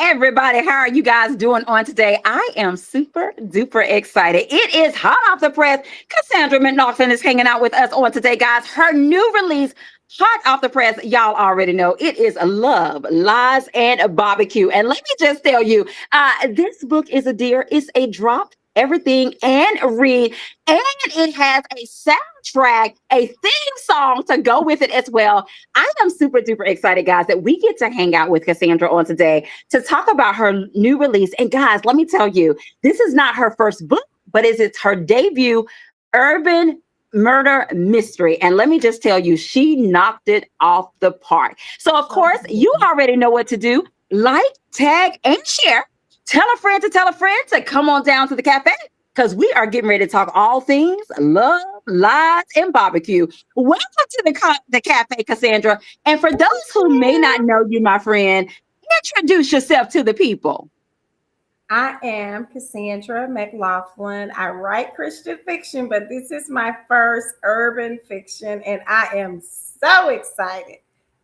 everybody. How are you guys doing on today? I am super duper excited. It is hot off the press. CaSandra McLaughlin is hanging out with us on today, guys. Her new release, hot off the press, y'all already know. It is Love, Lies, and Barbecue. And let me just tell you, this book is a dear. It's a drop everything and read, and it has a soundtrack, a theme song to go with it as well. I am super duper excited, guys, that we get to hang out with CaSandra on today to talk about her new release. And guys, let me tell you, this is not her first book, but it's her debut urban murder mystery. And let me just tell you, she knocked it off the park. So, of course, you already know what to do. Like, tag, and share. Tell a friend to come on down to the cafe because we are getting ready to talk all things love, lies, and barbecue. Welcome to the cafe, CaSandra. And for those who may not know you, my friend, introduce yourself to the people. I am CaSandra McLaughlin. I write Christian fiction, but this is my first urban fiction, and I am so excited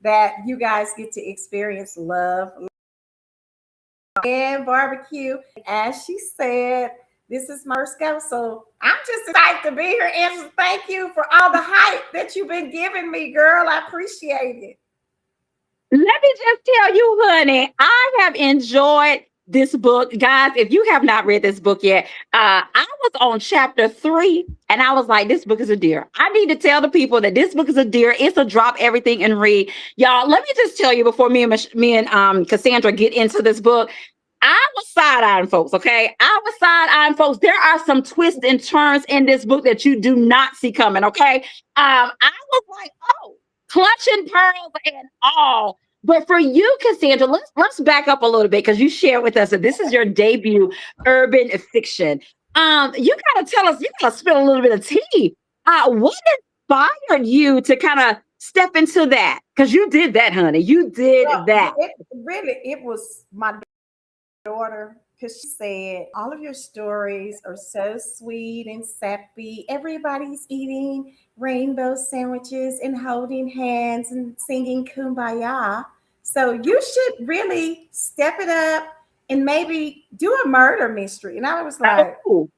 that you guys get to experience love and barbecue. As she said, this is my first go, so I'm just excited to be here. Angela, thank you for all the hype that you've been giving me, girl. I appreciate it. Let me just tell you, honey, I have enjoyed this book. Guys, if you have not read this book yet, I was on chapter 3 and I was like, this book is a dear. I need to tell the people that this book is a dear. It's a drop everything and read. Y'all, let me just tell you before me and CaSandra get into this book, I was side-eyeing folks, okay? I was side-eyeing folks. There are some twists and turns in this book that you do not see coming, okay? I was like, oh, clutching pearls and all. But for you, CaSandra, let's back up a little bit because you shared with us that this is your debut urban fiction. You gotta tell us, you gotta spill a little bit of tea. What inspired you to kind of step into that? Because you did that, honey. You did that. It was my daughter, because she said, all of your stories are so sweet and sappy. Everybody's eating rainbow sandwiches and holding hands and singing kumbaya. So you should really step it up and maybe do a murder mystery. And I was like, oh,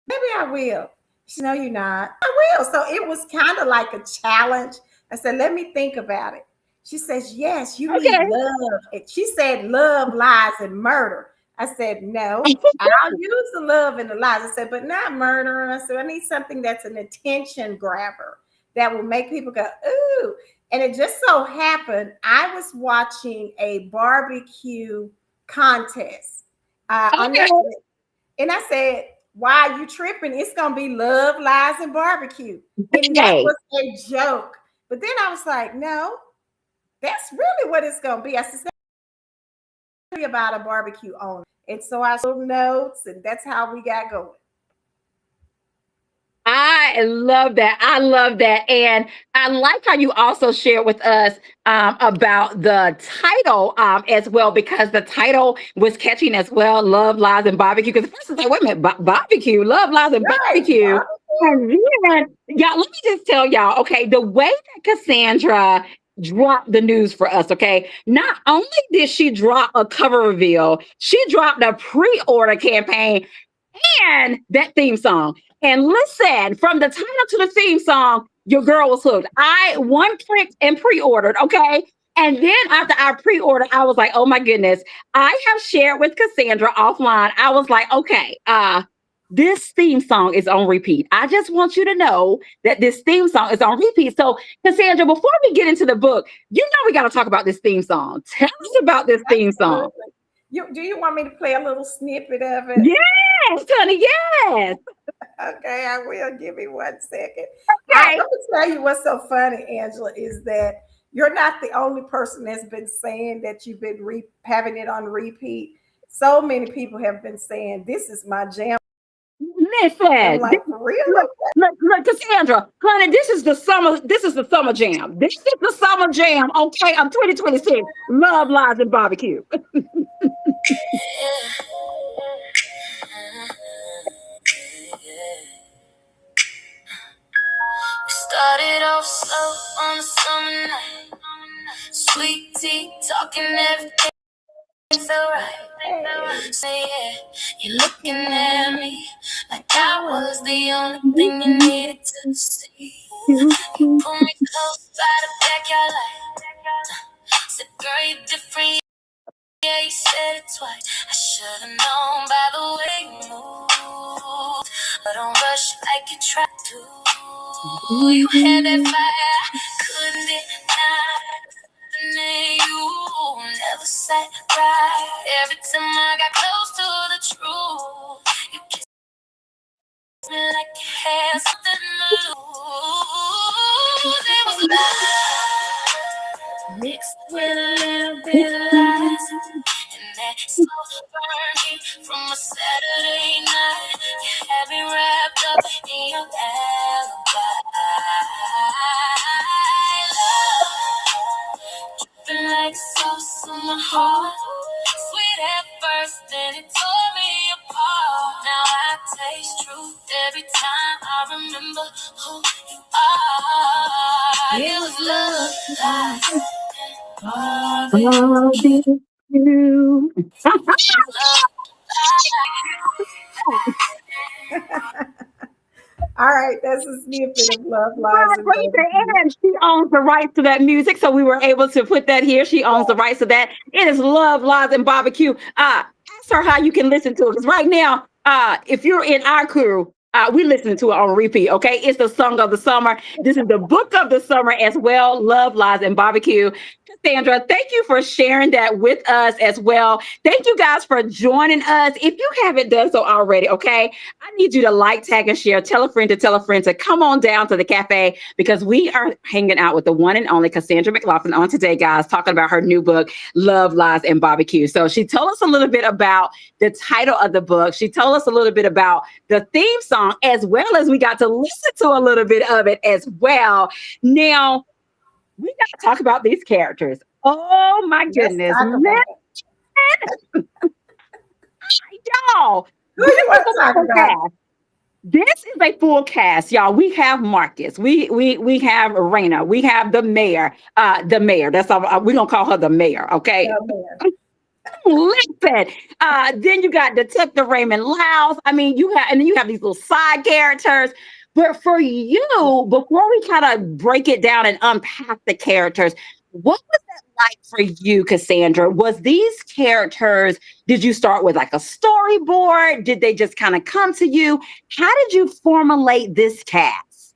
maybe I will. She said, no, you're not. I will. So it was kind of like a challenge. I said, let me think about it. She says, yes, you need love. She said, love, lies, and murder. I said, no, I'll use the love and the lies. I said, but not murder. I said, I need something that's an attention grabber that will make people go, ooh. And it just so happened, I was watching a barbecue contest. And I said, why are you tripping? It's going to be love, lies, and barbecue. And that was a joke. But then I was like, no. That's really what it's going to be. I said, it's going to be about a barbecue owner. And so I took notes, and that's how we got going. I love that. I love that. And I like how you also shared with us about the title as well, because the title was catching as well, Love, Lies, and Barbecue. Because the first is like, wait a minute, barbecue, Love, Lies, and Barbecue. And then, y'all, let me just tell y'all, okay, the way that CaSandra dropped the news for us, okay? Not only did she drop a cover reveal, she dropped a pre-order campaign and that theme song. And listen, from the title to the theme song, your girl was hooked. I one clicked and pre-ordered, okay? And then after I pre-ordered, I was like, oh my goodness. I have shared with CaSandra offline. I was like, okay, this theme song is on repeat. I just want you to know that this theme song is on repeat. So, CaSandra, before we get into the book, you know we got to talk about this theme song. Tell us about this theme song. Do you want me to play a little snippet of it? Yes, honey, yes. Okay, I will. Give me 1 second. Okay. Let me tell you what's so funny, Angela, is that you're not the only person that's been saying that you've been having it on repeat. So many people have been saying, this is my jam. Listen, I'm like, for real? Look, CaSandra, honey, this is the summer jam. This is the summer jam, okay? I'm 2026. Love, Lies, and Barbecue. Started off slow on a summer night. Sweet tea, talking everything felt right. Say yeah, you're looking at me like I was the only thing you needed to see. You pull me close by the backyard light. Said, girl, you different. Yeah, you said it twice. I should've known by the way you move. But don't rush like you tried to. You had that fire, couldn't deny. And then you never sat right. Every time I got close to the truth, you kissed me like you had something to lose. It was love mixed with a little bit of lies. And that slow burn heat from a Saturday night. You had me wrapped up in your alibi. Love, dripping like sauce on my heart. Sweet at first, then it tore me apart. Now I taste truth every time I remember who you are. It was love, lies, Barbecue. All right, that's a snippet of Love, Lies, and Right there, Barbecue. and she owns the rights to that music, so we were able to put that here. She owns the rights to that. It is Love, Lies, and Barbecue. Ask her how you can listen to it, because right now, if you're in our crew, we listening to it on repeat. Okay, it's the song of the summer. This is the book of the summer as well. Love, Lies, and Barbecue. Cassandra, thank you for sharing that with us as well. Thank you guys for joining us. If you haven't done so already, okay, I need you to like, tag, and share. Tell a friend to come on down to the cafe because we are hanging out with the one and only CaSandra McLaughlin on today, guys, talking about her new book, Love, Lies, and Barbecue. So she told us a little bit about the title of the book. She told us a little bit about the theme song, as well as we got to listen to a little bit of it as well. Now, we got to talk about these characters. Oh my Let's goodness. talk about it. Y'all, Who this you is want to a talk full about? cast. This is a full cast, y'all. We have Marcus. We have Raina. We have the mayor. The mayor. That's all. We don't call her the mayor. Okay. No, man. Listen. Then you got Detective Raymond Laus. I mean, you have, and then you have these little side characters. But for you, before we kind of break it down and unpack the characters, what was that like for you, Cassandra? Was these characters, did you start with like a storyboard? Did they just kind of come to you? How did you formulate this cast?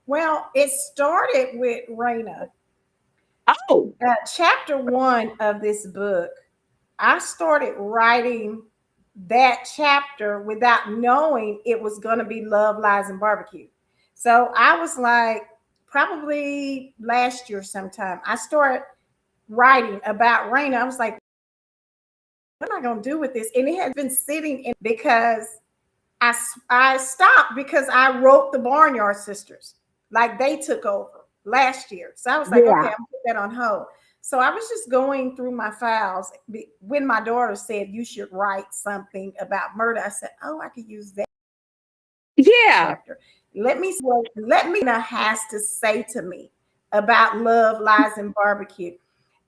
Well, it started with Raina. Oh, Chapter 1 of this book, I started writing that chapter without knowing it was going to be Love, Lies, and Barbecue. So I was like, probably last year sometime, I started writing about Raina. I was like, what am I going to do with this? And it has been sitting in because I stopped because I wrote the Barnyard Sisters. Like they took over last year. So I was like, okay, I'm yeah. gonna put that on hold. So I was just going through my files when my daughter said you should write something about murder. I said, oh, I could use that Yeah. chapter. Let me see what let me know has to say to me about Love, Lies, and Barbecue.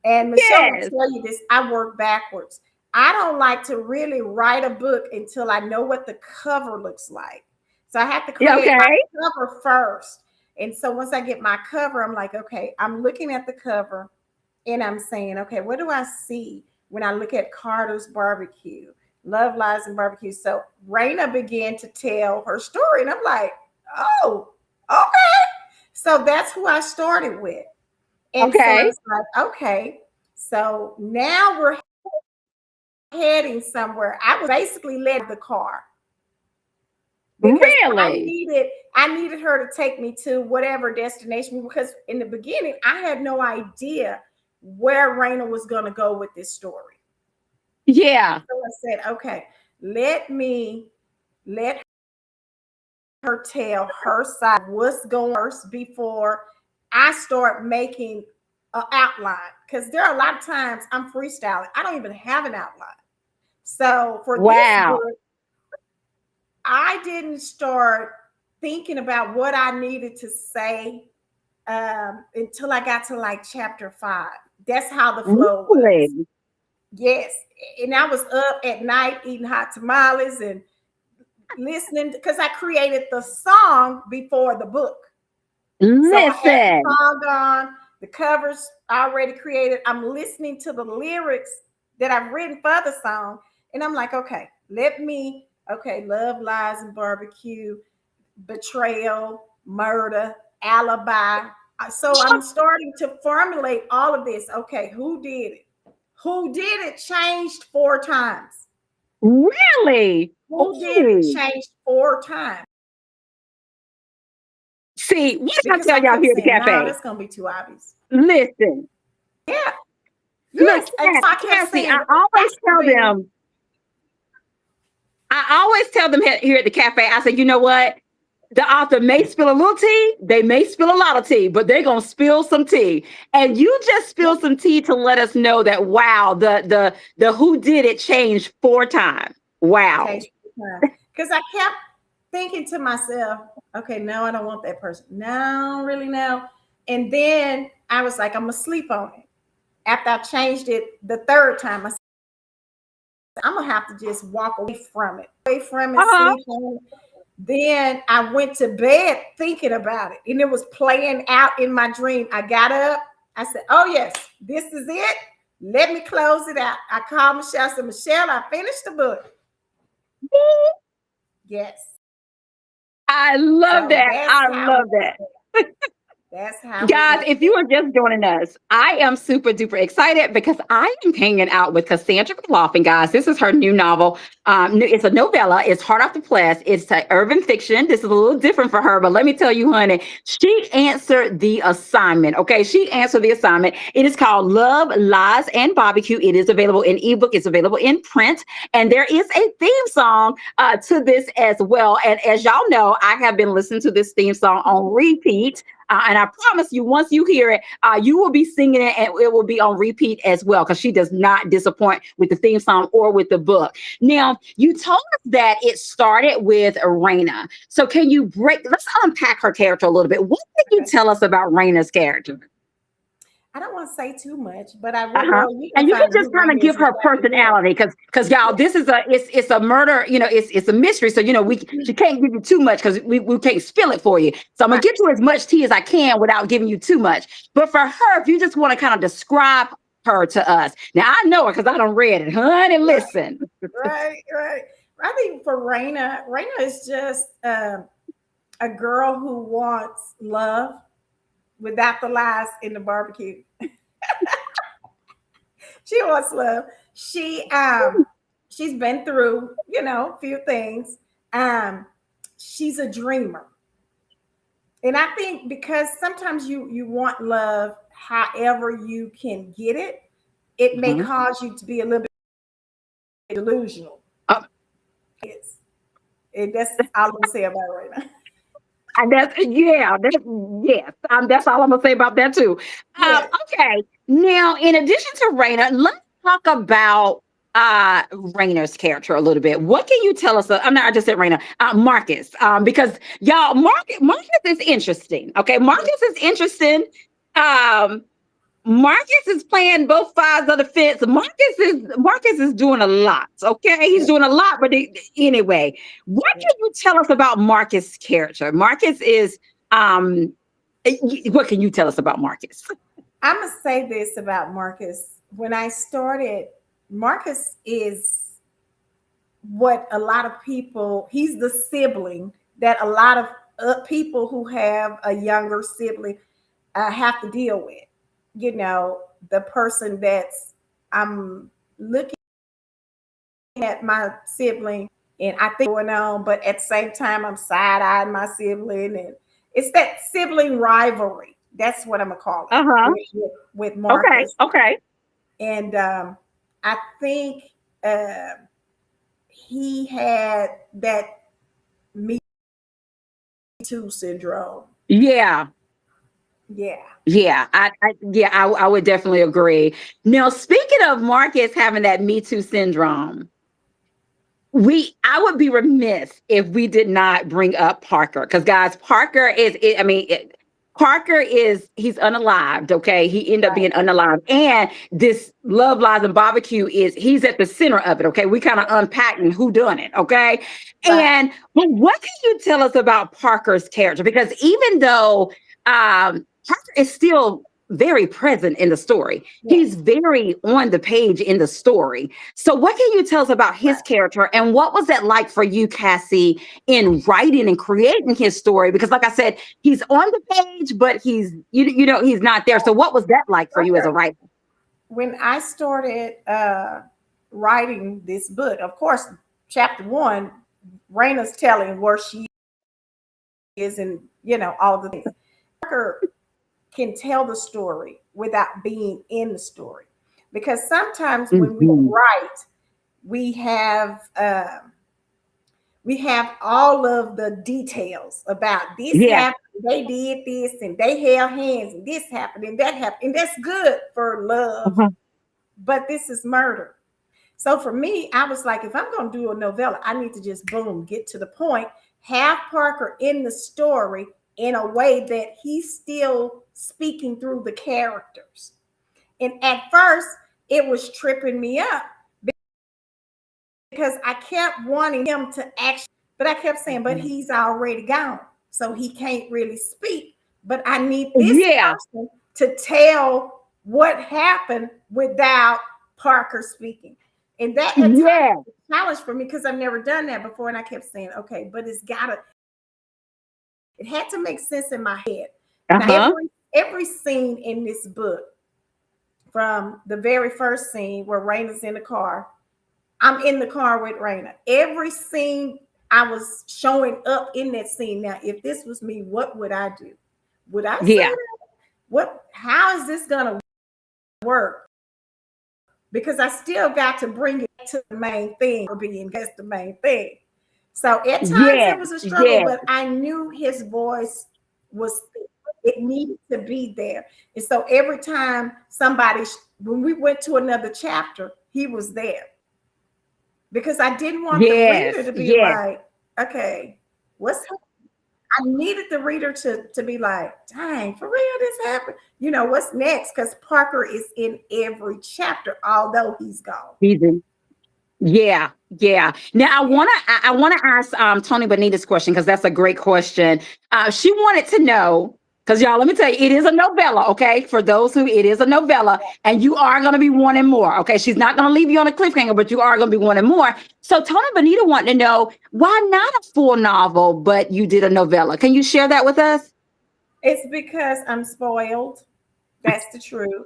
And Michelle will Yes. tell you this, I work backwards. I don't like to really write a book until I know what the cover looks like. So I have to Yeah. create my Okay. cover first. And so once I get my cover, I'm like, okay, I'm looking at the cover and I'm saying, okay, what do I see when I look at Carter's Barbecue, Love, Lies, and Barbecue? So Raina began to tell her story. And I'm like, oh, okay. So that's who I started with. And so I Okay. was like, okay, so now we're heading somewhere. I was basically led the car because Really? I needed her to take me to whatever destination because in the beginning I had no idea where Raina was going to go with this story. Yeah. So I said, okay, let her tell her side what's going first before I start making an outline. Because there are a lot of times I'm freestyling. I don't even have an outline. So for this Wow. book, I didn't start thinking about what I needed to say until I got to like chapter 5. That's how the flow was. Really? Yes. And I was up at night eating hot tamales and listening because I created the song before the book. So I had the Listen. song on, the covers already created. I'm listening to the lyrics that I've written for the song. And I'm like, okay, love, lies, and barbecue, betrayal, murder, alibi. So I'm starting to formulate all of this. Okay, who did it? Who did it changed 4 times. Really? Who did it changed 4 times. See, what did I Because tell y'all here at the no, cafe? that's gonna be too obvious. Listen. Yeah. Look, Yes. And so I kept Cassie, saying, I always tell them here at the cafe, I said, you know what? The author may spill a little tea, they may spill a lot of tea, but they're gonna spill some tea. And you just spilled some tea to let us know that wow, the who did it changed 4 times. Wow. Because I kept thinking to myself, okay, no, I don't want that person. No, really no. And then I was like, I'm gonna sleep on it. After I changed it the 3rd time, I said, I'm gonna have to just walk away from it, sleep on it. Then I went to bed thinking about it, and it was playing out in my dream. I got up, I said, oh yes, this is it. Let me close it out. I called Michelle, I said, Michelle, I finished the book. Yes. I love that. I love that. That's how. Guys, if you are just joining us, I am super duper excited because I am hanging out with CaSandra McLaughlin, guys. This is her new novel. It's a novella. It's hot off the press. It's urban fiction. This is a little different for her, but let me tell you, honey, she answered the assignment. Okay, she answered the assignment. It is called Love, Lies, and Barbecue. It is available in ebook. It's available in print, and there is a theme song to this as well. And as y'all know, I have been listening to this theme song on repeat. And I promise you, once you hear it, you will be singing it and it will be on repeat as well because she does not disappoint with the theme song or with the book. Now, you told us that it started with Raina. So can you let's unpack her character a little bit. What can you tell us about Raina's character? I don't want to say too much, but I will. And you can just kind of give her personality because y'all, this is it's a murder, it's a mystery. So, she can't give you too much because we can't spill it for you. So I'm going to get you as much tea as I can without giving you too much. But for her, if you just want to kind of describe her to us. Now, I know her because I done read it. Honey, listen. Right. I think for Raina is just a girl who wants love without the lies in the barbecue. She wants love. She's been through, a few things. She's a dreamer. And I think because sometimes you want love however you can get it, it may cause you to be a little bit delusional. That's all I'm gonna say about it right now. And that's all I'm gonna say about that too. Okay, now in addition to Raina, let's talk about Raina's character a little bit. What can you tell us? I just said Raina, Marcus, because y'all, Marcus is interesting. Okay, Marcus is interesting. Marcus is playing both sides of the fence. Marcus is doing a lot. Okay, he's doing a lot. But anyway, what can you tell us about Marcus' character? Marcus is what can you tell us about Marcus? I'm gonna say this about Marcus. When I started, Marcus is what a lot of people. He's the sibling that a lot of people who have a younger sibling have to deal with. The person I'm looking at my sibling and I think going on, but at the same time, I'm side-eyeing my sibling. And it's that sibling rivalry. That's what I'm going to call it with Marcus. Okay. And I think he had that Me Too syndrome. Yeah. I would definitely agree. Now, speaking of Marcus having that Me Too syndrome, I would be remiss if we did not bring up Parker because, guys, Parker is. Parker he's unalived, okay? He ended up Right. being unalived. And this Love, Lies, and Barbecue he's at the center of it, okay? We kind of unpacking who done it, okay? Right. And but what can you tell us about Parker's character? Because even though Parker is still very present in the story, he's Yes. very on the page in the story. So what can you tell us about his Right. character, and what was that like for you, Cassie, in writing and creating his story? Because like I said, he's on the page, but he's not there. So what was that like for you as a Parker, writer? when I started writing this book, of course, chapter 1, Raina's telling where she is and all the things. Parker can tell the story without being in the story, because sometimes when we Mhm. write, we have all of the details about this Yeah. happened, they did this, and they held hands, and this happened, and that happened, and that's good for love, Uh-huh. but this is murder. So for me, I was like, if I'm going to do a novella, I need to just boom, get to the point, have Parker in the story in a way that he's still speaking through the characters. And at first, it was tripping me up because I kept wanting him to actually, but I kept saying, but he's already gone, so he can't really speak. But I need this Yeah. person to tell what happened without Parker speaking. And that at times Yeah. was a challenge for me because I've never done that before. And I kept saying, okay, but it had to make sense in my head. Now, Uh-huh. every scene in this book, from the very first scene where Raina's in the car, I'm in the car with Raina. Every scene I was showing up in that scene. Now, if this was me, what would I do? Would I say Yeah. that? How is this gonna work? Because I still got to bring it to the main thing, or being that's the main thing. So at times Yeah. it was a struggle, Yeah. but I knew his voice was, it needed to be there. And so every time when we went to another chapter, he was there, because I didn't want the reader Yes. to be Yes. like, okay, what's happening? I needed the reader to be like, dang, for real, this happened. What's next? Because Parker is in every chapter, although he's gone. He's in. Yeah, yeah. Now Yeah. I wanna ask Tony Bonita's question, because that's a great question. She wanted to know, because y'all, let me tell you, it is a novella, okay? For those who it is a novella, and you are gonna be wanting more. Okay. She's not gonna leave you on a cliffhanger, but you are gonna be wanting more. So Tony Bonita wanted to know, why not a full novel, but you did a novella? Can you share that with us? It's because I'm spoiled. That's the truth.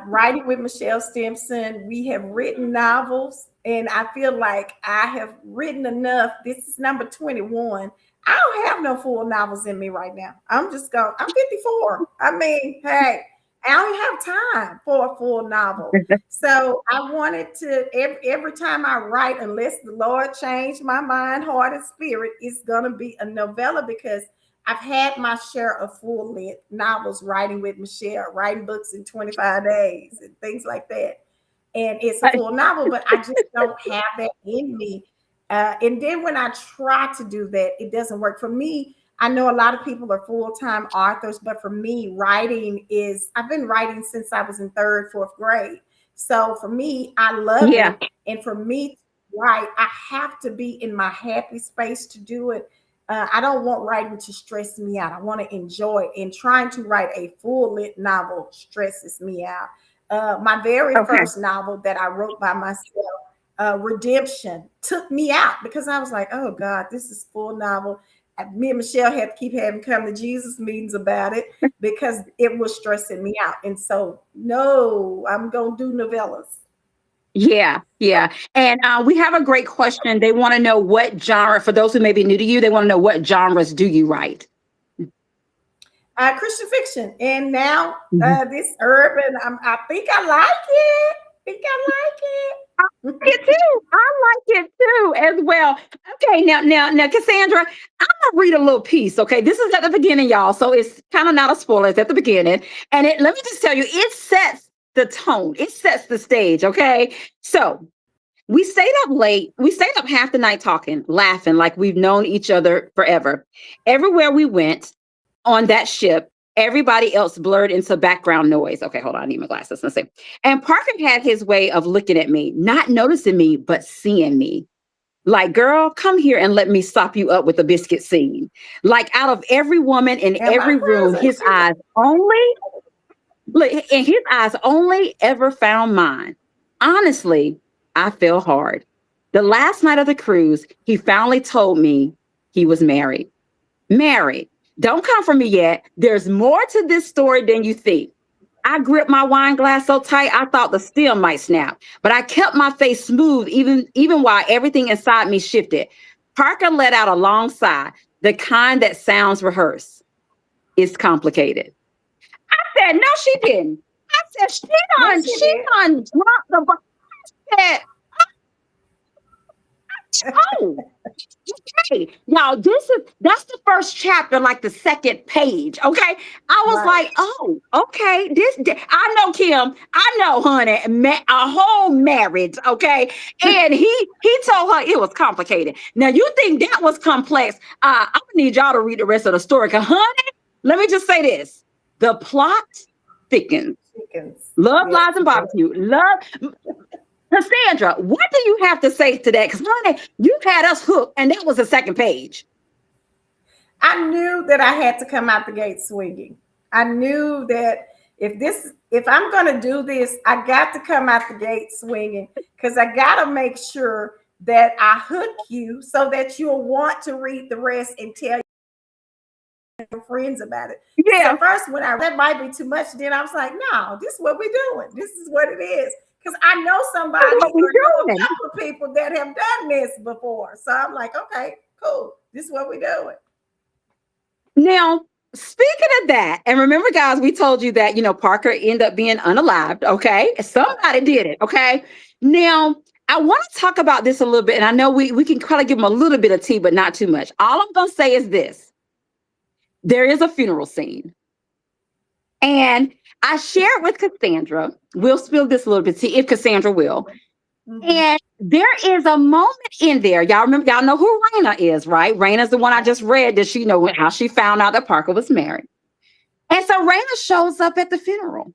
Writing with Michelle Stimson, we have written novels, and I feel like I have written enough. This is number 21. I don't have no full novels in me right now. I'm 54. I mean, hey, I don't have time for a full novel. So I wanted to, every time I write, unless the Lord changed my mind, heart, and spirit, it's going to be a novella, because I've had my share of full length novels, writing with Michelle, writing books in 25 days and things like that. And it's a full novel, but I just don't have that in me. And then when I try to do that, it doesn't work. For me, I know a lot of people are full-time authors, but for me, I've been writing since I was in third, fourth grade. So for me, I love Yeah. it. And for me to write, I have to be in my happy space to do it. I don't want writing to stress me out. I want to enjoy it. And trying to write a full lit novel stresses me out. My very Okay. first novel that I wrote by myself, Redemption, took me out, because I was like, oh God, this is full novel. Me and Michelle had to keep having come to Jesus meetings about it, because it was stressing me out. And so, no, I'm going to do novellas. Yeah, yeah. And we have a great question. They want to know, what genre, for those who may be new to you, they want to know, what genres do you write? Christian fiction, and now Mhm. this urban. I think I like it. It too. I like it too as well. Okay, now, Cassandra, I'm gonna read a little piece. Okay, this is at the beginning, y'all. So it's kind of not a spoiler. It's at the beginning, and let me just tell you, it sets the tone. It sets the stage. Okay, so we stayed up late. We stayed up half the night talking, laughing like we've known each other forever. Everywhere we went on that ship, Everybody else blurred into background noise. Okay, hold on. I need my glasses. Let's see. And Parker had his way of looking at me, not noticing me, but seeing me. Like, girl, come here and let me sop you up with a biscuit scene. Like, out of every woman in every room, his eyes only ever found mine. Honestly, I fell hard. The last night of the cruise, he finally told me he was married. Married. Don't come for me yet. There's more to this story than you think. I gripped my wine glass so tight I thought the stem might snap, but I kept my face smooth even while everything inside me shifted. Parker let out a long sigh, the kind that sounds rehearsed. It's complicated. I said, no, she didn't. I said, she done dropped the ball. I said, oh. Okay, y'all, that's the first chapter, like the second page. Okay, I was like, oh, okay, I know, Kim, I know, honey, a whole marriage. Okay, and he told her it was complicated. Now you think that was complex? I'm gonna need y'all to read the rest of the story, cause honey, let me just say this: the plot thickens. Love, lies, and barbecue. Love. CaSandra, what do you have to say to that? Because, honey, you've had us hooked, and that was the second page. I knew that I had to come out the gate swinging. I knew that if I'm going to do this, I got to come out the gate swinging, because I got to make sure that I hook you so that you'll want to read the rest and tell your friends about it. Yeah. So first, when that might be too much, then I was like, no, this is what we're doing. This is what it is. Because I know somebody or know a couple of people that have done this before. So I'm like, okay, cool. This is what we're doing. Now, speaking of that, and remember, guys, we told you that, Parker ended up being unalived. Okay. Somebody did it. Okay. Now, I want to talk about this a little bit. And I know we can kind of give them a little bit of tea, but not too much. All I'm going to say is this. There is a funeral scene. And I shared with CaSandra, we'll spill this a little bit, see if CaSandra will. Mm-hmm. And there is a moment in there. Y'all know who Raina is, right? Raina's the one I just read that how she found out that Parker was married. And so Raina shows up at the funeral.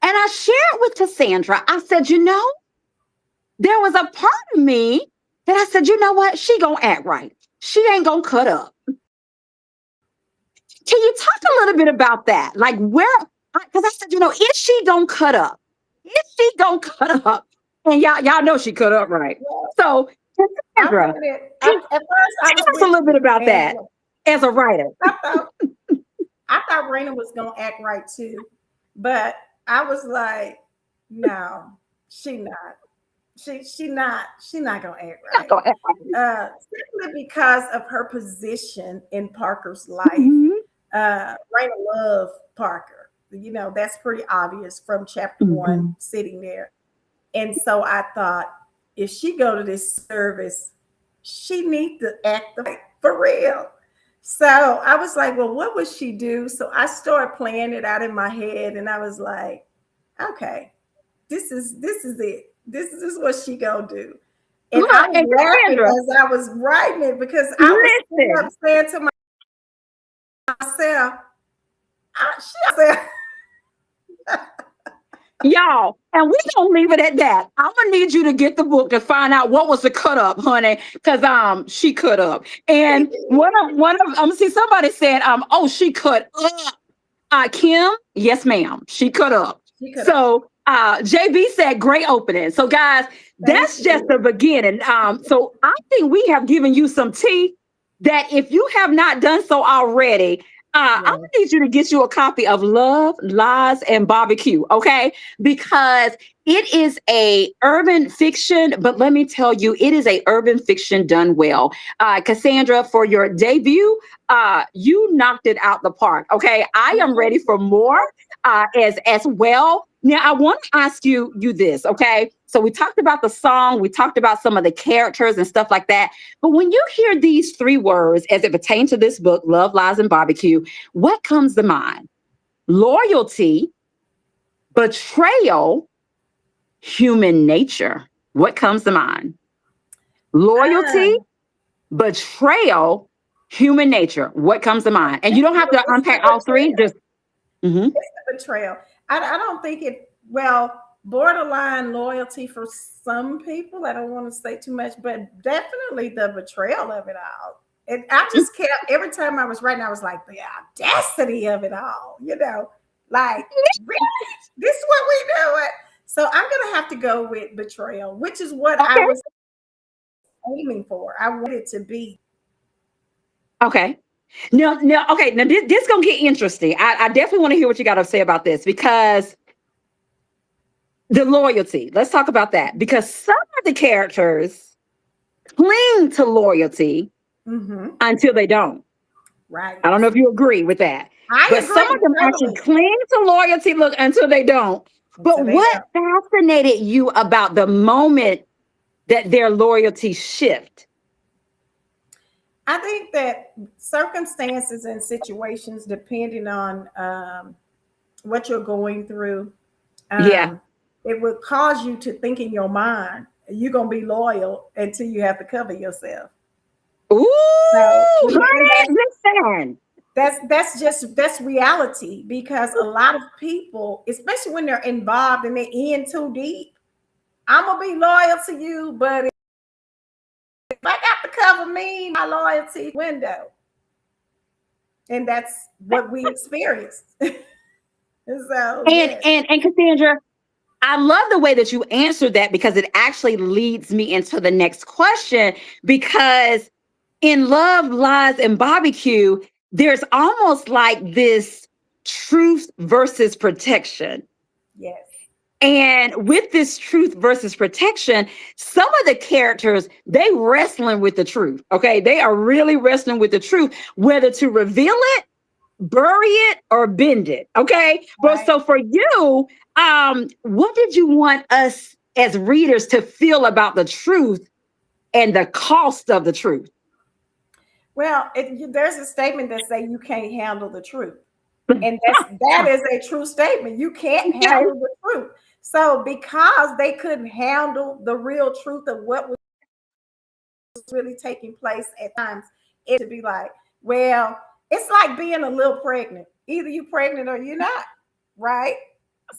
And I shared with CaSandra, I said, there was a part of me that I said, you know what? She gonna act right. She ain't gonna cut up. Can you talk a little bit about that? Like because I said, is she gonna cut up? Is she gonna cut up? And y'all know she cut up, right? So, CaSandra, tell us a little bit about that as a writer. I thought Raina was gonna act right too, but I was like, no, she not. She not gonna act right. Simply because of her position in Parker's life. Mm-hmm. Raina loved Parker. That's pretty obvious from chapter 1 sitting there. And so I thought, if she go to this service, she needs to act right for real. So I was like, well, what would she do? So I started playing it out in my head, and I was like, okay, this is it. This is what she gonna do. And I was laughing as I was writing it, because I was saying to myself, y'all, and we don't leave it at that. I'm gonna need you to get the book to find out what was the cut up, honey, because she cut up. And one of I'm see somebody said she cut up. Kim, yes ma'am, she cut up. JB said great opening. So guys, that's just the beginning. So I think we have given you some tea that if you have not done so already, I'm gonna need you to get you a copy of Love, Lies, and Barbecue, okay? Because it is a urban fiction, but let me tell you, it is a urban fiction done well. CaSandra, for your debut, you knocked it out the park, okay? I am ready for more as well. Now, I want to ask you this, okay? So we talked about the song, we talked about some of the characters and stuff like that. But when you hear these 3 words as it pertains to this book, Love, Lies, and Barbecue, what comes to mind? Loyalty, betrayal, human nature. What comes to mind? Loyalty, betrayal, human nature. What comes to mind? And you don't have to unpack all 3. Just Mm-hmm. It's the betrayal. I don't think it, well, borderline loyalty for some people. I don't want to say too much, but definitely the betrayal of it all. And I just kept, every time I was writing, I was like, the audacity of it all, like, really? This is what we do it. So I'm going to have to go with betrayal, which is what I Okay. was aiming for. I wanted to be. Okay. No, okay. Now this gonna get interesting. I definitely want to hear what you got to say about this, because the loyalty. Let's talk about that, because some of the characters cling to loyalty until they don't. Right. I don't know if you agree with that, I but some agree of them actually totally. cling to loyalty until they don't. But what fascinated you about the moment that their loyalty shift? I think that circumstances and situations, depending on what you're going through, Yeah. it will cause you to think in your mind you're gonna be loyal until you have to cover yourself. Ooh, So, honey, listen. That's reality, because a lot of people, especially when they're involved and they're in too deep, I'm gonna be loyal to you, but if I got to cover me, my loyalty window. And that's what we experienced. So yes. And CaSandra, I love the way that you answered that, because it actually leads me into the next question. Because in Love, Lies, and Barbecue, there's almost like this truth versus protection. Yes. And with this truth versus protection, some of the characters, they wrestling with the truth. Okay. They are really wrestling with the truth, whether to reveal it, bury it, or bend it. Okay. But Right. so for you, what did you want us as readers to feel about the truth and the cost of the truth? Well, there's a statement that say you can't handle the truth. And that is a true statement. You can't handle the truth. So because they couldn't handle the real truth of what was really taking place at times, it to be like, well, it's like being a little pregnant. Either you're pregnant or you're not, right?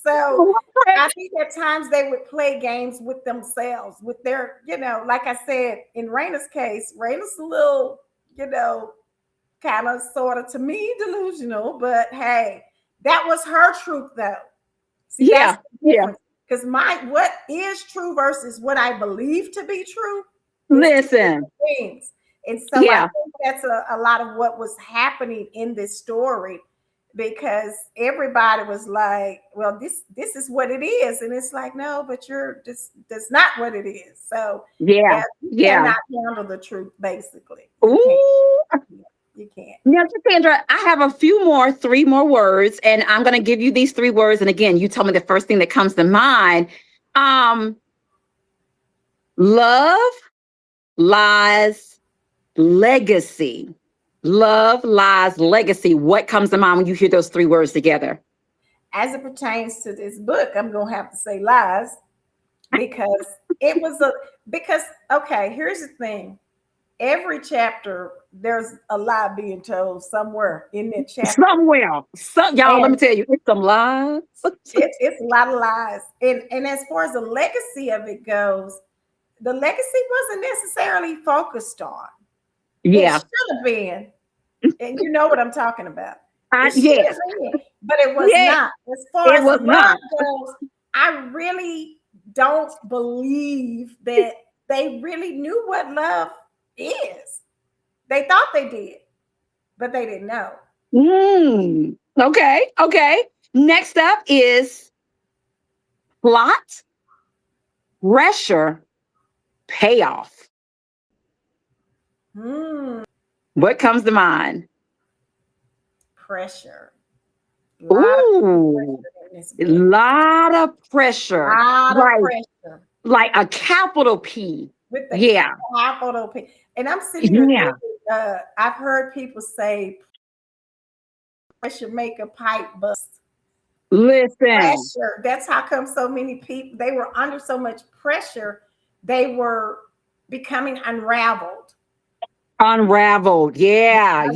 So I think at times they would play games with themselves, with their, like I said, in Raina's case, Raina's a little, kind of sort of, to me, delusional, but hey, that was her truth though. See, that's the difference. Because what is true versus what I believe to be true. Listen. Things. And so I think that's a lot of what was happening in this story, because everybody was like, well, this is what it is. And it's like, no, but that's not what it is. So you cannot handle the truth, basically. You can't. Now, CaSandra, I have three more words, and I'm going to give you these three words. And again, you tell me the first thing that comes to mind. Love, lies, legacy. Love, lies, legacy. What comes to mind when you hear those three words together? As it pertains to this book, I'm going to have to say lies, because okay, here's the thing. Every chapter, there's a lie being told somewhere in that chapter. Somewhere. Y'all, let me tell you, it's some lies. It's a lot of lies. And as far as the legacy of it goes, the legacy wasn't necessarily focused on. Yeah. It should have been. And you know what I'm talking about. Yes. But it was not. As far as love goes, I really don't believe that they really knew what love is. They thought they did, but they didn't know. Okay. Next up is plot, pressure, payoff. What comes to mind? Pressure. A lot of pressure. Like a capital P. With the capital P. And I'm sitting here thinking, I've heard people say pressure make a pipe bust. Listen. Pressure. That's how come so many people, they were under so much pressure, they were becoming unraveled. Yeah.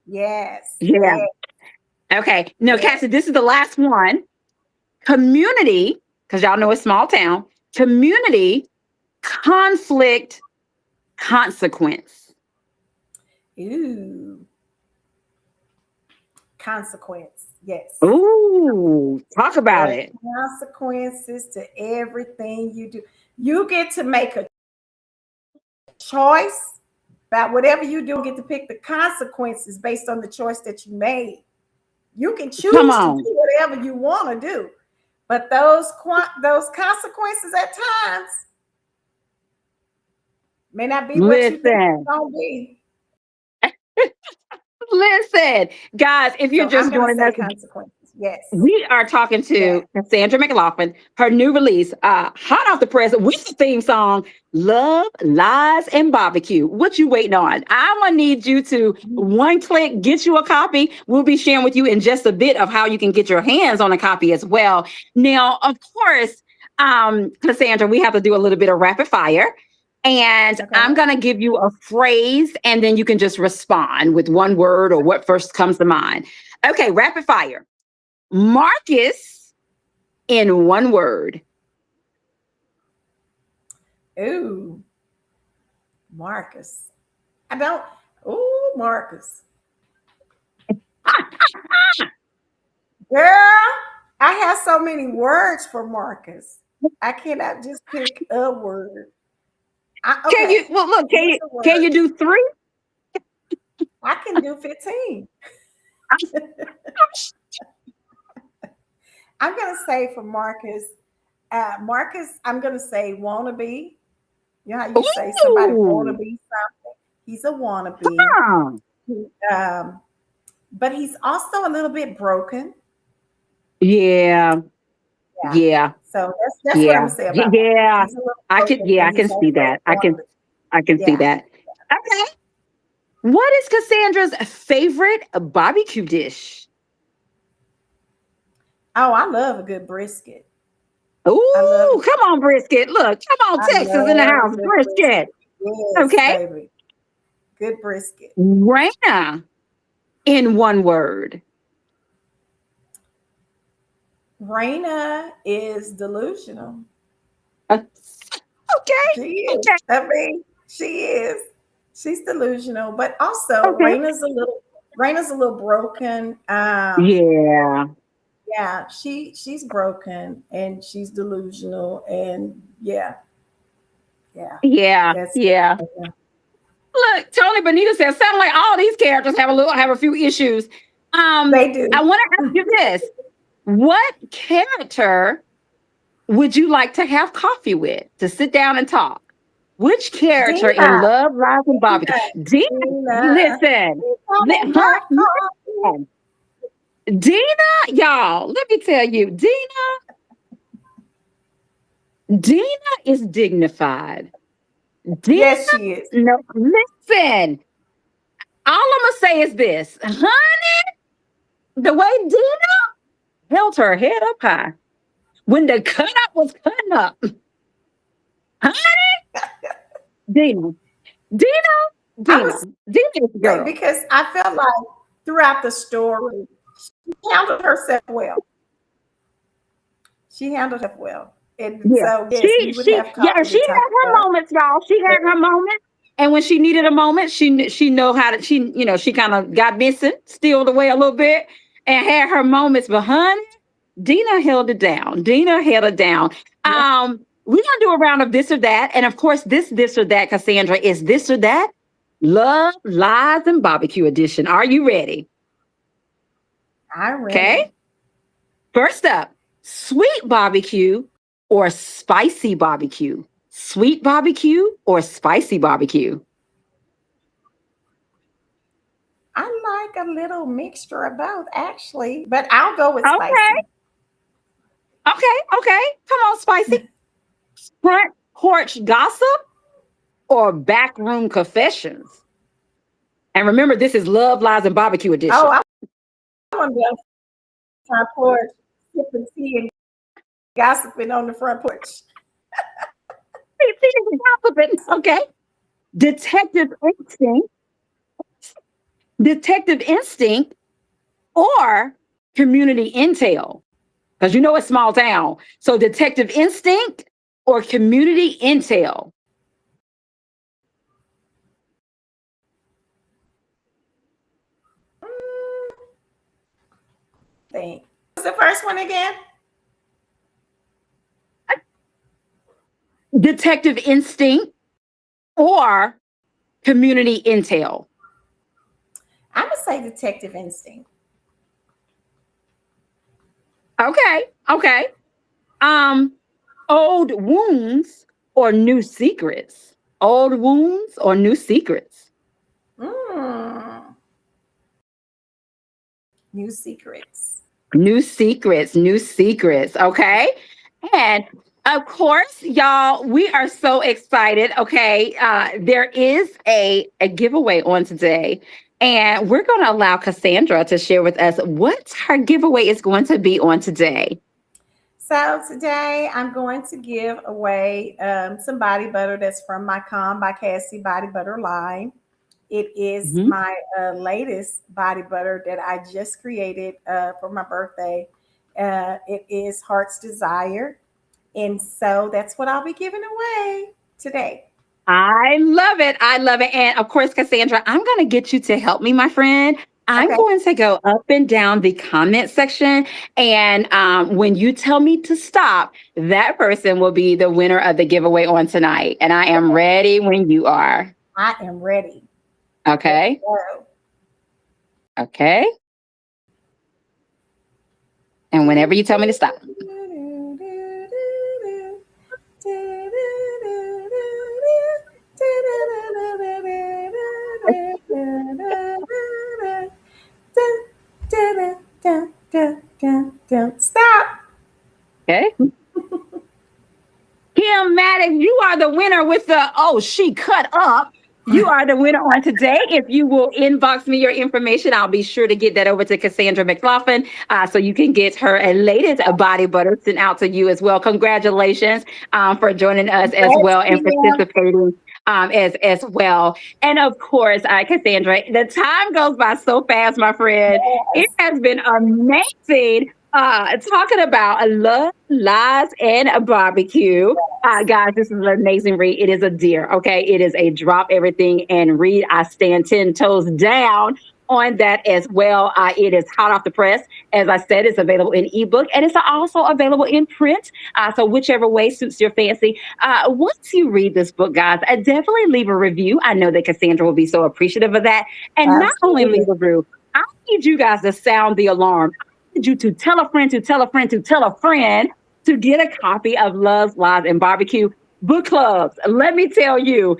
Yes. Okay. No, Yeah. Cassie, this is the last one. Community, because y'all know it's small town. Community, conflict, consequence. Ooh. Consequence. Yes. Ooh, talk about There are it. consequences to everything you do. You get to make a choice about whatever you do, get to pick the consequences based on the choice that you made. You can Come choose to do on. whatever you want to do, but those consequences at times may not be what you think it's Listen, gonna be. listen, guys, if you're So I'm just gonna joining say us, consequences. Yes. we are talking Yeah. to CaSandra McLaughlin, her new release, hot off the press with the theme song, Love, Lies, and Barbecue. What you waiting on? I'm going to need you to one click, get you a copy. We'll be sharing with you in just a bit of how you can get your hands on a copy as well. Now, of course, CaSandra, we have to do a little bit of rapid fire. And Okay. I'm going to give you a phrase, and then you can just respond with one word or what first comes to mind. Okay, rapid fire. Marcus in one word. Ooh, Marcus. I don't. Ooh, Marcus. Girl, I have so many words for Marcus. I cannot just pick a word. Can you Okay, well look, here's a can word. you do three? I can do 15. I'm gonna say for Marcus, Marcus, I'm gonna say wannabe. You know how you say somebody wanna Ooh. be something? He's a wannabe. Huh. Um, but he's also a little bit broken. Yeah. Yeah. Yeah. So that's what I'm Yeah. gonna say about Marcus. Yeah. He's a little broken I and can he's see also that. a wannabe. I can see Yeah. that. Okay. What is Cassandra's favorite barbecue dish? Oh, I love a good brisket. I love Ooh, come on, brisket. Look, come on, I Texas in the love a house. good Brisket. brisket. Yes, Okay. baby. Good brisket. Raina in one word. Raina is delusional. Uh, okay. She is. Okay. I mean, she is. She's delusional, but also Okay. Raina's a little broken. Yeah. Yeah, she's broken and she's delusional and yeah, yeah. Yeah. That's Yeah. yeah. Look, Tony Benita says, sound like all these characters have a few issues. They do. I want to ask you this. What character would you like to have coffee with to sit down and talk? Which character in Dina, Love, Lies, and Barbecue? Dina, Dina, Dina. listen. It's all Huh? my coffee. Listen. Dina, y'all, let me tell you, Dina is dignified. Dina, Yes, she is. no, listen. All I'm gonna say is this, honey, the way Dina held her head up high when the cut up was cutting up, honey, Dina, Dina, I Dina, was Dina is the say girl. because I felt like throughout the story, she handled herself well. She handled herself well. And Yeah, so yes, we would have yeah, coffee to she talk had her about. moments, y'all. She had her moments, and when she needed a moment, she know how to. She kind of got missing, stealed away a little bit, and had her moments. But honey, Dina held it down. Dina held it down. Yeah, We're gonna do a round of this or that, and of course, this or that, Cassandra, is this or that. Love, Lies, and Barbecue edition. Are you ready? I'm ready. Okay. First up, sweet barbecue or spicy barbecue? Sweet barbecue or spicy barbecue? I like a little mixture of both, actually, but I'll go with Okay, spicy. okay. Come on, spicy. Front porch gossip or backroom confessions? And remember, this is Love, Lies, and Barbecue Oh, edition. I want to be on the front porch, sipping tea and gossiping on the front porch. Gossiping, okay. Detective instinct, detective instinct, or community intel? Because you know it's small town. So detective instinct or community intel? Think. What's the first one again? Detective instinct or community intel? I'm gonna say detective instinct. Okay. Um, old wounds or new secrets? Old wounds or new secrets? Mm. New secrets. New secrets, new secrets. Okay. And of course, y'all, we are so excited. Okay. There is a giveaway on today. And we're going to allow CaSandra to share with us what her giveaway is going to be on today. So today I'm going to give away some body butter that's from my Calm by Cassie body butter line. It is my latest body butter that I just created for my birthday. It is Heart's Desire. And so that's what I'll be giving away today. I love it. I love it. And of course, CaSandra, I'm going to get you to help me, my friend. I'm going to go up and down the comment section. And when you tell me to stop, that person will be the winner of the giveaway on tonight. And I am ready when you are. I am ready. Okay. Okay. And whenever you tell me to stop. Stop. Okay. Kim Maddox, you are the winner with the, oh, she cut up. You are the winner on today. If you will inbox me your information, I'll be sure to get that over to CaSandra McLaughlin so you can get her latest body butter sent out to you as well. Congratulations for joining us as well and participating as well. And of course, CaSandra, the time goes by so fast, my friend. Yes. It has been amazing. Talking about love, lies, and a barbecue. Guys, this is an amazing read. It is a deer, okay? It is a drop everything and read. I stand 10 toes down on that as well. It is hot off the press. As I said, it's available in ebook and it's also available in print. So whichever way suits your fancy. Once you read this book, guys, definitely leave a review. I know that CaSandra will be so appreciative of that. And not only leave a review, I need you guys to sound the alarm. You to tell a friend, to tell a friend, to tell a friend to get a copy of Love, Lies, and Barbecue book clubs. Let me tell you,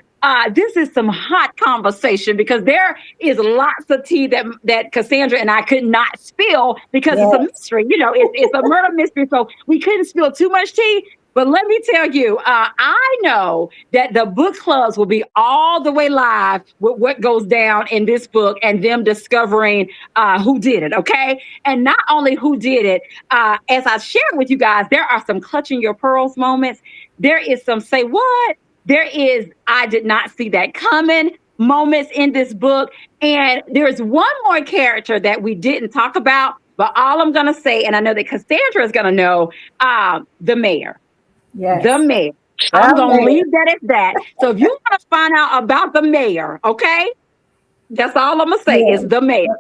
this is some hot conversation because there is lots of tea that CaSandra and I could not spill because it's a mystery. You know, it's a murder mystery, so we couldn't spill too much tea. But let me tell you, I know that the book clubs will be all the way live with what goes down in this book and them discovering who did it, okay? And not only who did it, as I shared with you guys, there are some clutching your pearls moments. There is some say what? There is I did not see that coming moments in this book. And there's one more character that we didn't talk about, but all I'm going to say, and I know that CaSandra is going to know, the mayor. Yes. The mayor. I'm going to leave that at that. So if you want to find out about the mayor, okay, that's all I'm going to say is the mayor.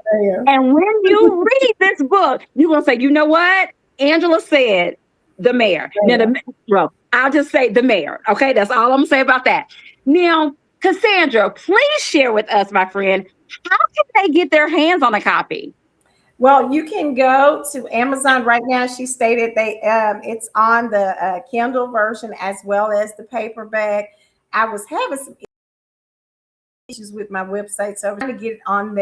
And when you read this book, you're going to say, you know what? Angela said the mayor. Now, I'll just say the mayor. Okay, that's all I'm going to say about that. Now, CaSandra, please share with us, my friend, how can they get their hands on a copy? Well, you can go to Amazon right now. She stated it's on the Kindle version as well as the paperback. I was having some issues with my website, so I'm trying to get it on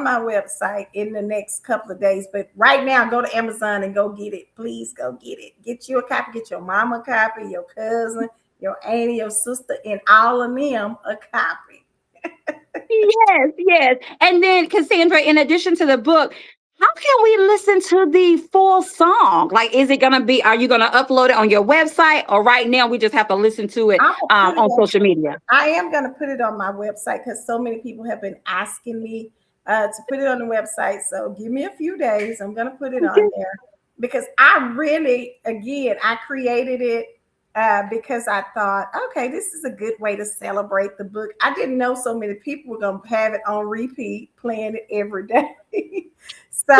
my website in the next couple of days. But right now, go to Amazon and go get it. Please go get it. Get you a copy. Get your mama a copy, your cousin, your auntie, your sister, and all of them a copy. Yes. And then, CaSandra, in addition to the book, how can we listen to the full song? Like, is it going to be, are you going to upload it on your website, or right now we just have to listen to it on social media? I am going to put it on my website because so many people have been asking me to put it on the website. So give me a few days. I'm going to put it on there because I really, again, I created it because I thought, okay, this is a good way to celebrate the book. I didn't know so many people were going to have it on repeat, playing it every day. So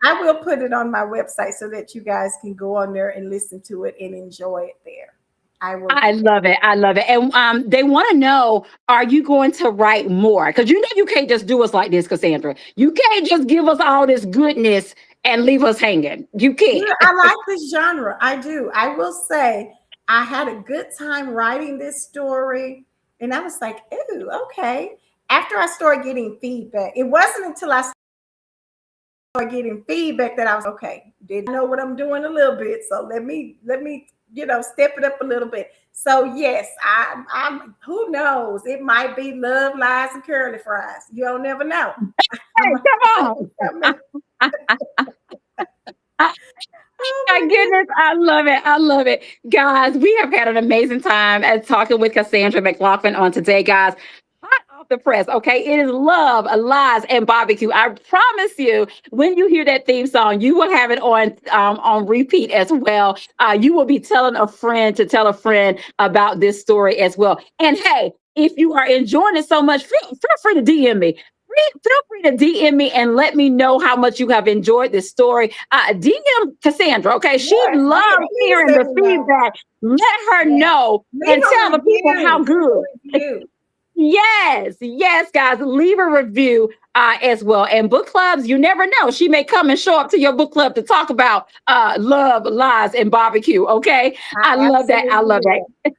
I will put it on my website so that you guys can go on there and listen to it and enjoy it there. I love it. I love it. And they want to know, are you going to write more? Because you know you can't just do us like this, Cassandra. You can't just give us all this goodness and leave us hanging. You can't. Yeah, I like this genre. I do. I will say I had a good time writing this story. And I was like, ooh, okay. After I started getting feedback, it wasn't until I started getting feedback that I was okay. Didn't know what I'm doing a little bit. So let me step it up a little bit. So yes, I'm who knows? It might be Love, Lies, and Curly Fries. You don't never know. Hey, come on. My goodness, I love it. I love it. Guys, we have had an amazing time at talking with CaSandra McLaughlin on today, guys. Hot off the press, okay? It is Love, Lies, and Barbecue. I promise you, when you hear that theme song, you will have it on repeat as well. You will be telling a friend to tell a friend about this story as well. And hey, if you are enjoying it so much, feel free to DM me. Feel free to DM me and let me know how much you have enjoyed this story. DM Cassandra, okay? She loves hearing the feedback. Let her know and tell the people how good. Yes, guys, leave a review as well. And book clubs, you never know. She may come and show up to your book club to talk about Love, Lies, and Barbecue, okay? I love that. I love that.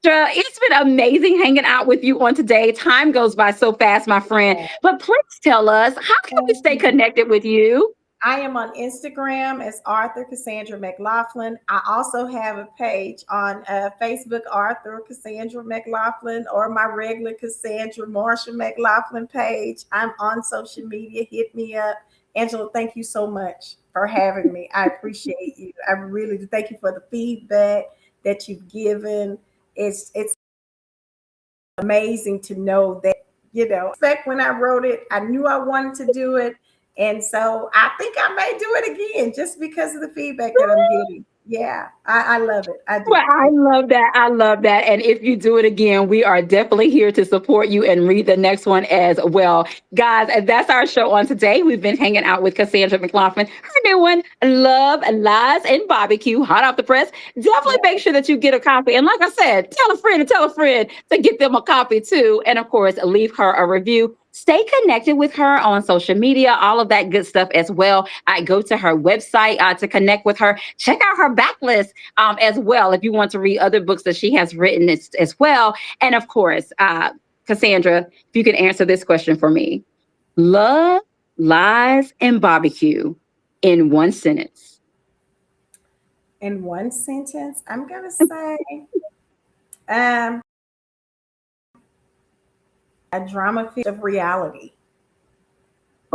It's been amazing hanging out with you on today. Time goes by so fast, my friend. But please tell us, how can we stay connected with you? I am on Instagram as Author CaSandra McLaughlin. I also have a page on Facebook, Author CaSandra McLaughlin, or my regular Cassandra Marshall McLaughlin page. I'm on social media. Hit me up. Angela, thank you so much for having me. I appreciate you. I really do. Thank you for the feedback that you've given. It's amazing to know that, back when I wrote it, I knew I wanted to do it. And so I think I may do it again just because of the feedback that I'm getting. Yeah, I love it. I do. Well, I love that. I love that. And if you do it again, we are definitely here to support you and read the next one as well. Guys, and that's our show on today. We've been hanging out with CaSandra McLaughlin. Her new one, Love, Lies, and Barbecue, hot off the press. Definitely make sure that you get a copy. And like I said, tell a friend to get them a copy too. And of course, leave her a review. Stay connected with her on social media, all of that good stuff as well. I go to her website to connect with her. Check out her backlist as well if you want to read other books that she has written as well. And of course, Cassandra, if you can answer this question for me. Love, Lies, and Barbecue in one sentence. In one sentence, I'm going to say a drama of reality.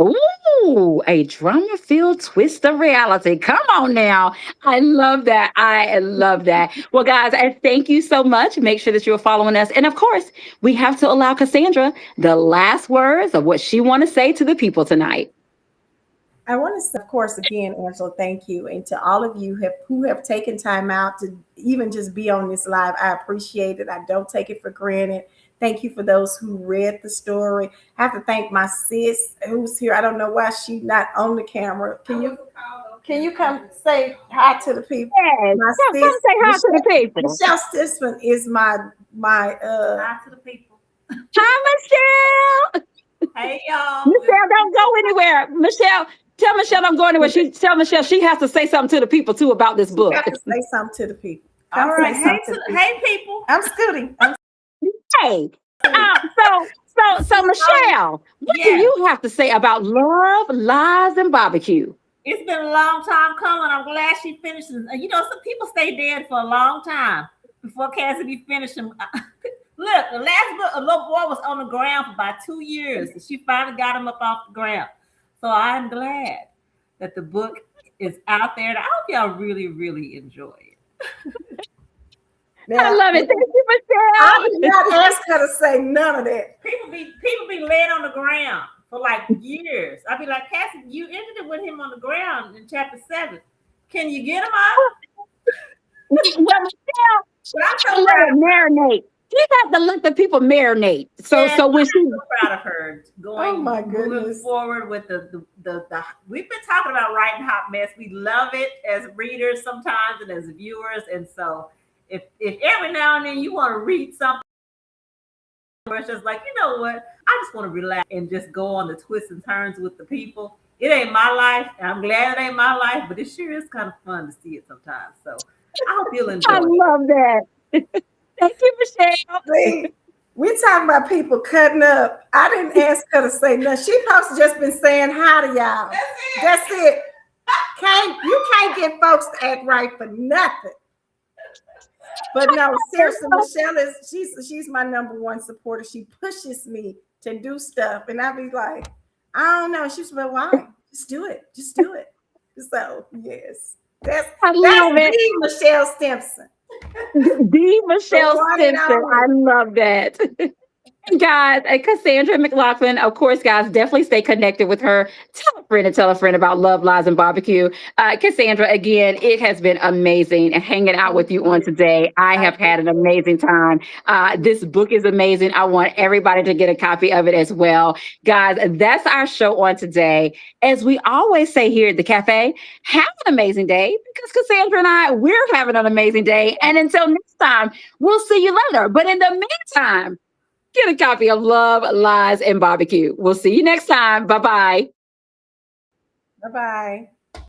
Ooh, a drama-filled twist of reality. Come on now. I love that. I love that. Well, guys, thank you so much. Make sure that you're following us. And of course, we have to allow Cassandra the last words of what she want to say to the people tonight. I want to say, of course, again, Angela, thank you. And to all of you who have taken time out to even just be on this live, I appreciate it. I don't take it for granted. Thank you for those who read the story. I have to thank my sis who's here. I don't know why she's not on the camera. Can you come say hi to the people? Yes, my sis, come say hi to the people. Michelle Stisman is my hi to the people. Hi, Michelle. Hey, y'all. Michelle, don't go anywhere. Michelle, tell Michelle I'm going anywhere. Tell Michelle she has to say something to the people too about this book. She has to say something to the people. All right. Hey, people. I'm Scooty. Hey, so Michelle, what do you have to say about Love, Lies, and Barbecue? It's been a long time coming. I'm glad she finished. Some people stay dead for a long time before Cassidy finished them. Look, the last book, a little boy was on the ground for about 2 years, and she finally got him up off the ground. So I'm glad that the book is out there, and I hope y'all really, really enjoy it. I love it. Thank you I Michelle. did not ask her to say none of that. People be laying on the ground for like years. I'd be like, Cassie, you ended it with him on the ground in chapter 7. Can you get him up? Well, Michelle, But I'm she so let proud it of her. marinate. She had to let the people marinate. So, Yes, so when I'm she, so proud of her Oh my moving goodness. forward with the we've been talking about writing hot mess. We love it as readers sometimes and as viewers. And so if every now and then you want to read something where it's just like, you know what, I just want to relax and just go on the twists and turns with the people. It ain't my life, and I'm glad it ain't my life, but it sure is kind of fun to see it sometimes. So I hope you'll enjoy I it. love that. Thank you, Michelle. See, we talking about people cutting up. I didn't ask her to say nothing. She supposed to just been saying hi to y'all. That's it. You can't get folks to act right for nothing. But no, seriously, Michelle she's my number one supporter. She pushes me to do stuff, and I be like, I don't know. She's like, why? Just do it. Just do it. So yes, that's I love it. the Michelle Stimpson. The Michelle one and Stimpson. only. I love that. Guys, CaSandra McLaughlin, of course, guys, definitely stay connected with her. Tell a friend about Love, Lies, and Barbecue. CaSandra, again, it has been amazing hanging out with you on today. I have had an amazing time. This book is amazing. I want everybody to get a copy of it as well. Guys, that's our show on today. As we always say here at the cafe, have an amazing day because CaSandra and I, we're having an amazing day. And until next time, we'll see you later. But in the meantime, get a copy of Love, Lies, and Barbecue. We'll see you next time. Bye-bye. Bye-bye.